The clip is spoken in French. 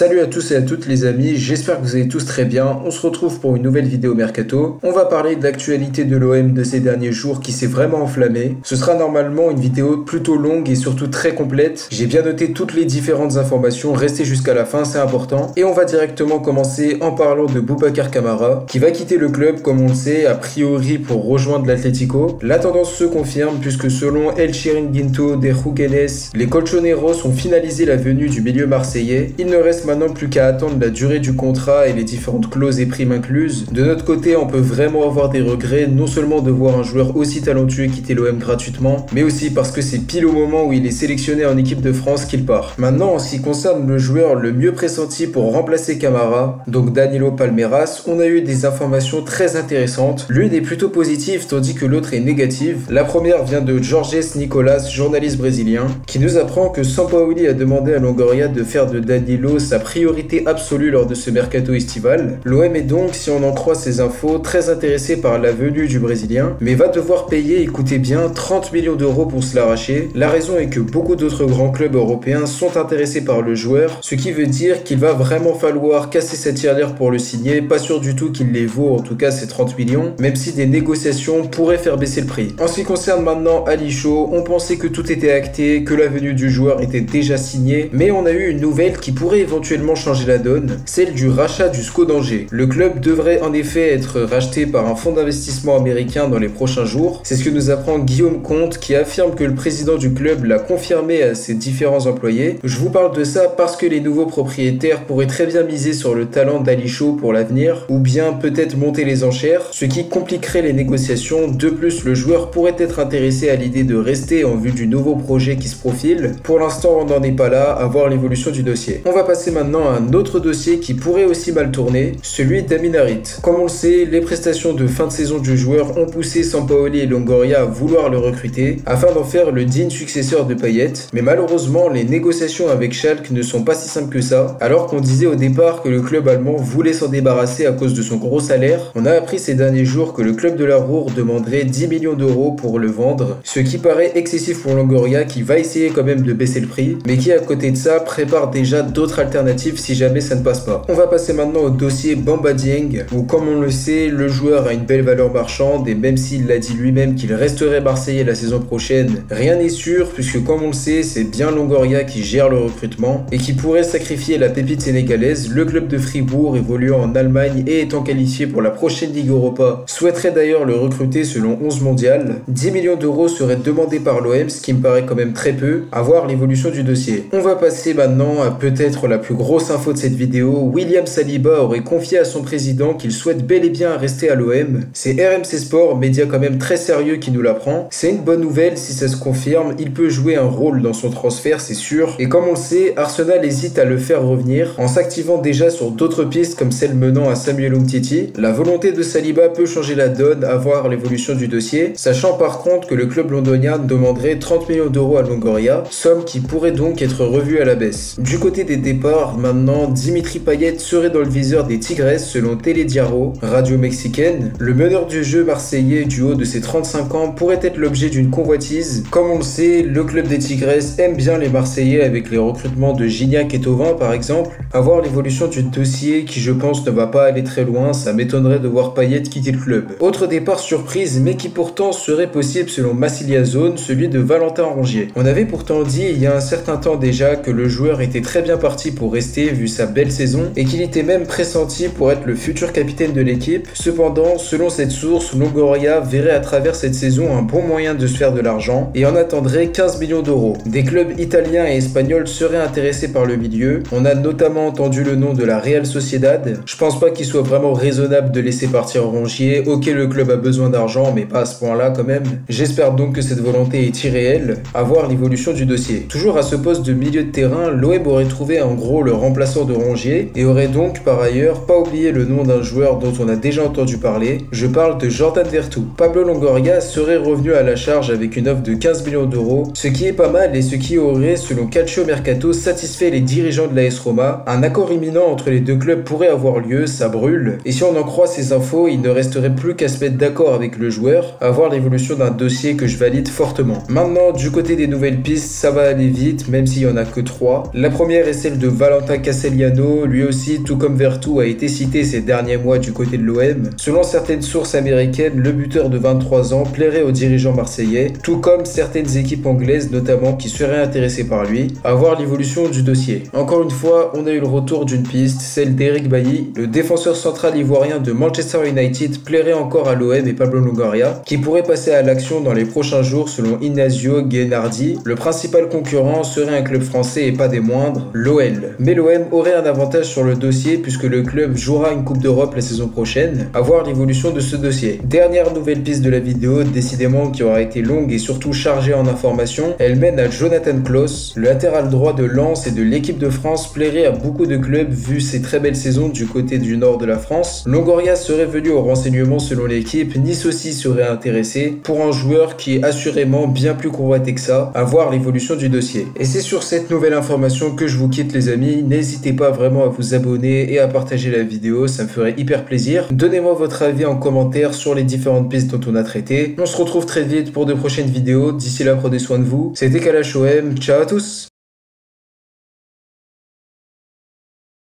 Salut à tous et à toutes les amis, j'espère que vous allez tous très bien. On se retrouve pour une nouvelle vidéo Mercato. On va parler de l'actualité de l'OM de ces derniers jours qui s'est vraiment enflammée. Ce sera normalement une vidéo plutôt longue et surtout très complète. J'ai bien noté toutes les différentes informations, restez jusqu'à la fin, c'est important. Et on va directement commencer en parlant de Boubacar Kamara qui va quitter le club comme on le sait, a priori pour rejoindre l'Atlético. La tendance se confirme puisque selon El Chiringuito de Juguenes, les colchoneros ont finalisé la venue du milieu marseillais. Il ne reste maintenant plus qu'à attendre la durée du contrat et les différentes clauses et primes incluses. De notre côté, on peut vraiment avoir des regrets, non seulement de voir un joueur aussi talentueux quitter l'OM gratuitement, mais aussi parce que c'est pile au moment où il est sélectionné en équipe de France qu'il part. Maintenant, en ce qui concerne le joueur le mieux pressenti pour remplacer Kamara, donc Danilo Palmeiras, on a eu des informations très intéressantes. L'une est plutôt positive tandis que l'autre est négative. La première vient de Jorge Nicolas, journaliste brésilien, qui nous apprend que Sampaoli a demandé à Longoria de faire de Danilo sa priorité absolue lors de ce mercato estival. L'OM est donc, si on en croit ces infos, très intéressé par la venue du Brésilien, mais va devoir payer, écoutez bien, 30 millions d'euros pour se l'arracher. La raison est que beaucoup d'autres grands clubs européens sont intéressés par le joueur, ce qui veut dire qu'il va vraiment falloir casser sa tirelire pour le signer. Pas sûr du tout qu'il les vaut, en tout cas ces 30 millions, même si des négociations pourraient faire baisser le prix. En ce qui concerne maintenant Ali Chaud, on pensait que tout était acté, que la venue du joueur était déjà signée, mais on a eu une nouvelle qui pourrait éventuellement changer la donne, celle du rachat du SCO d'Angers. Le club devrait en effet être racheté par un fonds d'investissement américain dans les prochains jours. C'est ce que nous apprend Guillaume Comte qui affirme que le président du club l'a confirmé à ses différents employés. Je vous parle de ça parce que les nouveaux propriétaires pourraient très bien miser sur le talent d'Ali Chaud pour l'avenir, ou bien peut-être monter les enchères, ce qui compliquerait les négociations. De plus, le joueur pourrait être intéressé à l'idée de rester en vue du nouveau projet qui se profile. Pour l'instant, on n'en est pas là, à voir l'évolution du dossier. On va passer maintenant à un autre dossier qui pourrait aussi mal tourner, celui d'Amin Harit. Comme on le sait, les prestations de fin de saison du joueur ont poussé Sampaoli et Longoria à vouloir le recruter afin d'en faire le digne successeur de Payet, mais malheureusement les négociations avec Schalke ne sont pas si simples que ça. Alors qu'on disait au départ que le club allemand voulait s'en débarrasser à cause de son gros salaire, on a appris ces derniers jours que le club de la Ruhr demanderait 10 millions d'euros pour le vendre, ce qui paraît excessif pour Longoria qui va essayer quand même de baisser le prix, mais qui à côté de ça prépare déjà d'autres alternatives si jamais ça ne passe pas. On va passer maintenant au dossier Bamba Dieng, où comme on le sait, le joueur a une belle valeur marchande et même s'il l'a dit lui-même qu'il resterait marseillais la saison prochaine, rien n'est sûr puisque comme on le sait, c'est bien Longoria qui gère le recrutement et qui pourrait sacrifier la pépite sénégalaise. Le club de Fribourg, évoluant en Allemagne et étant qualifié pour la prochaine Ligue Europa, souhaiterait d'ailleurs le recruter selon 11 mondial. 10 millions d'euros seraient demandés par l'OM, ce qui me paraît quand même très peu, à voir l'évolution du dossier. On va passer maintenant à peut-être la plus grosse info de cette vidéo. William Saliba aurait confié à son président qu'il souhaite bel et bien rester à l'OM. C'est RMC Sport, média quand même très sérieux qui nous l'apprend. C'est une bonne nouvelle si ça se confirme, il peut jouer un rôle dans son transfert, c'est sûr. Et comme on le sait, Arsenal hésite à le faire revenir en s'activant déjà sur d'autres pistes comme celle menant à Samuel Umtiti. La volonté de Saliba peut changer la donne, à voir l'évolution du dossier, sachant par contre que le club londonien demanderait 30 millions d'euros à Longoria, somme qui pourrait donc être revue à la baisse. Du côté des départs, maintenant, Dimitri Payet serait dans le viseur des Tigres selon Telediario, radio mexicaine. Le meneur du jeu marseillais du haut de ses 35 ans pourrait être l'objet d'une convoitise. Comme on le sait, le club des Tigres aime bien les Marseillais avec les recrutements de Gignac et Thauvin par exemple. À voir l'évolution du dossier qui je pense ne va pas aller très loin, ça m'étonnerait de voir Payet quitter le club. Autre départ surprise mais qui pourtant serait possible selon Massilia Zone, celui de Valentin Rongier. On avait pourtant dit il y a un certain temps déjà que le joueur était très bien parti pour rester vu sa belle saison et qu'il était même pressenti pour être le futur capitaine de l'équipe. Cependant, selon cette source, Longoria verrait à travers cette saison un bon moyen de se faire de l'argent et en attendrait 15 millions d'euros. Des clubs italiens et espagnols seraient intéressés par le milieu. On a notamment entendu le nom de la Real Sociedad. Je pense pas qu'il soit vraiment raisonnable de laisser partir Rongier. Ok, le club a besoin d'argent, mais pas à ce point-là quand même. J'espère donc que cette volonté est irréelle. À voir l'évolution du dossier. Toujours à ce poste de milieu de terrain, l'OM aurait trouvé en gros le remplaçant de Rongier et aurait donc par ailleurs pas oublié le nom d'un joueur dont on a déjà entendu parler. Je parle de Jordan Vertu. Pablo Longoria serait revenu à la charge avec une offre de 15 millions d'euros, ce qui est pas mal et ce qui aurait, selon Calcio Mercato, satisfait les dirigeants de l'AS Roma. Un accord imminent entre les deux clubs pourrait avoir lieu, ça brûle. Et si on en croit ces infos, il ne resterait plus qu'à se mettre d'accord avec le joueur, à voir l'évolution d'un dossier que je valide fortement. Maintenant, du côté des nouvelles pistes, ça va aller vite, même s'il y en a que 3. La première est celle de Valence Valentin Castellano, lui aussi, tout comme Vertou, a été cité ces derniers mois du côté de l'OM. Selon certaines sources américaines, le buteur de 23 ans plairait aux dirigeants marseillais, tout comme certaines équipes anglaises notamment qui seraient intéressées par lui. À voir l'évolution du dossier. Encore une fois, on a eu le retour d'une piste, celle d'Eric Bailly, le défenseur central ivoirien de Manchester United plairait encore à l'OM et Pablo Longoria, qui pourrait passer à l'action dans les prochains jours selon Ignazio Guennardi. Le principal concurrent serait un club français et pas des moindres, l'OL. Mais l'OM aurait un avantage sur le dossier puisque le club jouera une Coupe d'Europe la saison prochaine. À voir l'évolution de ce dossier. Dernière nouvelle piste de la vidéo, décidément qui aura été longue et surtout chargée en informations, elle mène à Jonathan Klaus, le latéral droit de Lens et de l'équipe de France plairait à beaucoup de clubs vu ses très belles saisons du côté du nord de la France. Longoria serait venu au renseignement selon l'équipe, Nice aussi serait intéressé pour un joueur qui est assurément bien plus convoité que ça, à voir l'évolution du dossier. Et c'est sur cette nouvelle information que je vous quitte les amis, n'hésitez pas vraiment à vous abonner et à partager la vidéo, ça me ferait hyper plaisir. Donnez-moi votre avis en commentaire sur les différentes pistes dont on a traité. On se retrouve très vite pour de prochaines vidéos, d'ici là prenez soin de vous, c'était Kalash OM, ciao à tous.